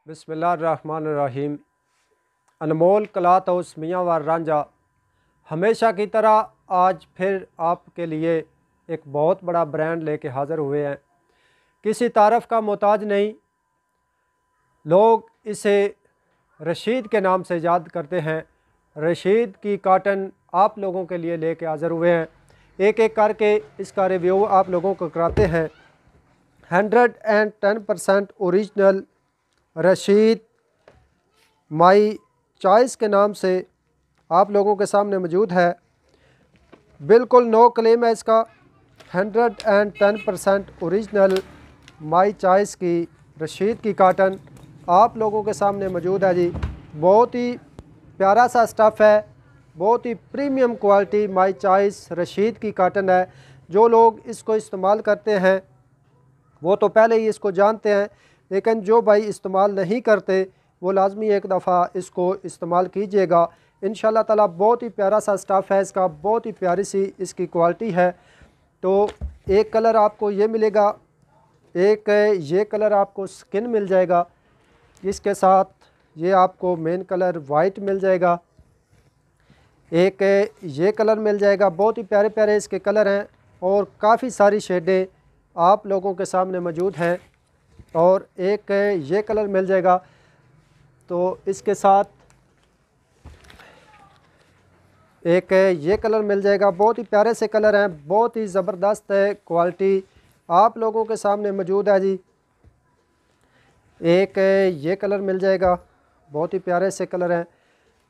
बिस्मिल्लाहिर्रहमानिर्रहीम। अनमोल cloth house मियाँ वार रांझा हमेशा की तरह आज फिर आपके लिए एक बहुत बड़ा ब्रांड लेके हाज़िर हुए हैं। किसी तारफ़ का मोहताज नहीं, लोग इसे रशीद के नाम से याद करते हैं। रशीद की काटन आप लोगों के लिए लेके हाज़िर हुए हैं। एक एक करके इसका रिव्यू आप लोगों को कराते हैं। 110% ओरिजिनल रशीद माई चॉइस के नाम से आप लोगों के सामने मौजूद है। बिल्कुल नो क्लेम है इसका। 110% ओरिजिनल माई चॉइस की रशीद की काटन आप लोगों के सामने मौजूद है जी। बहुत ही प्यारा सा स्टफ़ है, बहुत ही premium quality my choice Rashid की काटन है। जो लोग इसको इस्तेमाल करते हैं वो तो पहले ही इसको जानते हैं, लेकिन जो भाई इस्तेमाल नहीं करते वो लाजमी एक दफ़ा इसको इस्तेमाल कीजिएगा। इंशाल्लाह ताला बहुत ही प्यारा सा स्टफ़ है इसका, बहुत ही प्यारी सी इसकी क्वालिटी है। तो एक कलर आपको ये मिलेगा, एक ये कलर आपको स्किन मिल जाएगा, इसके साथ ये आपको मेन कलर वाइट मिल जाएगा, एक ये कलर मिल जाएगा। बहुत ही प्यारे प्यारे इसके कलर हैं और काफ़ी सारी शेडें आप लोगों के सामने मौजूद हैं। और एक ये कलर मिल जाएगा। तो इसके साथ एक ये कलर मिल जाएगा। बहुत ही प्यारे से कलर हैं, बहुत ही ज़बरदस्त है क्वालिटी आप लोगों के सामने मौजूद है जी। एक ये कलर मिल जाएगा, बहुत ही प्यारे से कलर हैं।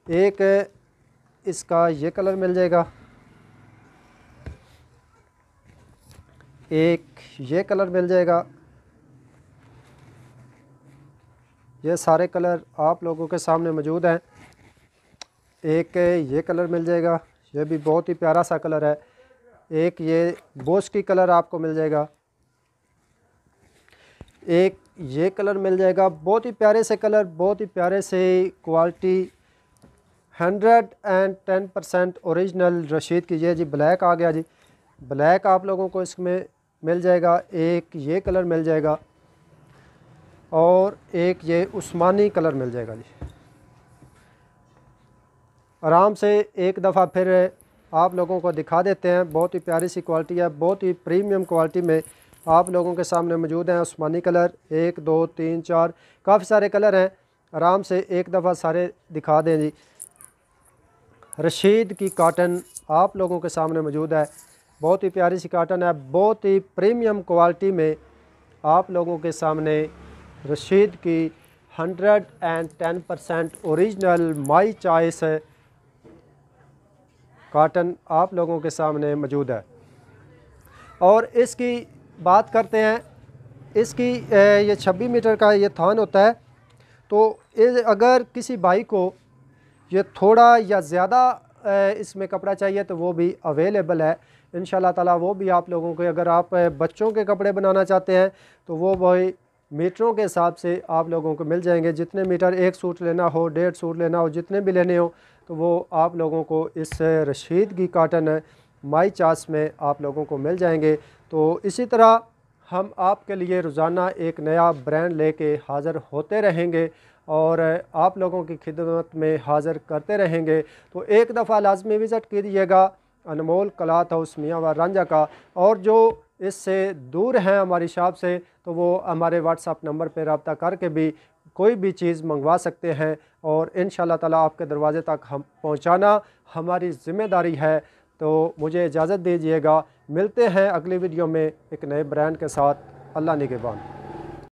एक इसका ये कलर मिल जाएगा, एक ये कलर मिल जाएगा। ये सारे कलर आप लोगों के सामने मौजूद हैं। एक ये कलर मिल जाएगा, ये भी बहुत ही प्यारा सा कलर है। एक ये बोस की कलर आपको मिल जाएगा, एक ये कलर मिल जाएगा। बहुत ही प्यारे से कलर, बहुत ही प्यारे से क्वालिटी, 110% ओरिजिनल रशीद की। ये जी ब्लैक आ गया जी, ब्लैक आप लोगों को इसमें मिल जाएगा। एक ये कलर मिल जाएगा और एक ये उस्मानी कलर मिल जाएगा जी। आराम से एक दफ़ा फिर आप लोगों को दिखा देते हैं। बहुत ही प्यारी सी क्वालिटी है, बहुत ही प्रीमियम क्वालिटी में आप लोगों के सामने मौजूद हैं। उस्मानी कलर 1 2 3 4 काफ़ी सारे कलर हैं। आराम से एक दफ़ा सारे दिखा दें जी। रशीद की काटन आप लोगों के सामने मौजूद है। बहुत ही प्यारी सी काटन है, बहुत ही प्रीमियम क्वालिटी में आप लोगों के सामने रशीद की 110% ओरिजिनल माई चॉइस काटन आप लोगों के सामने मौजूद है। और इसकी बात करते हैं, इसकी ये 26 मीटर का ये थान होता है। तो अगर किसी भाई को ये थोड़ा या ज़्यादा इसमें कपड़ा चाहिए तो वो भी अवेलेबल है इंशाल्लाह ताला। वो भी आप लोगों के, अगर आप बच्चों के कपड़े बनाना चाहते हैं तो वो भाई मीटरों के हिसाब से आप लोगों को मिल जाएंगे। जितने मीटर, एक सूट लेना हो, 1.5 सूट लेना हो, जितने भी लेने हो तो वो आप लोगों को इस रशीद की काटन माई चॉइस में आप लोगों को मिल जाएंगे। तो इसी तरह हम आपके लिए रोज़ाना एक नया ब्रांड लेके हाज़िर होते रहेंगे और आप लोगों की खिदमत में हाज़िर करते रहेंगे। तो एक दफ़ा लाजमी विज़िट कीजिएगा अनमोल क्लॉथ हाउस मियाँ वार रांझा का। और जो इससे दूर हैं हमारी शॉप से तो वो हमारे व्हाट्सएप नंबर पर रब्ता करके भी कोई भी चीज़ मंगवा सकते हैं और इंशाल्लाह ताला आपके दरवाज़े तक हम पहुँचाना हमारी ज़िम्मेदारी है। तो मुझे इजाज़त दीजिएगा, मिलते हैं अगली वीडियो में एक नए ब्रांड के साथ। अल्लाह निगहबान।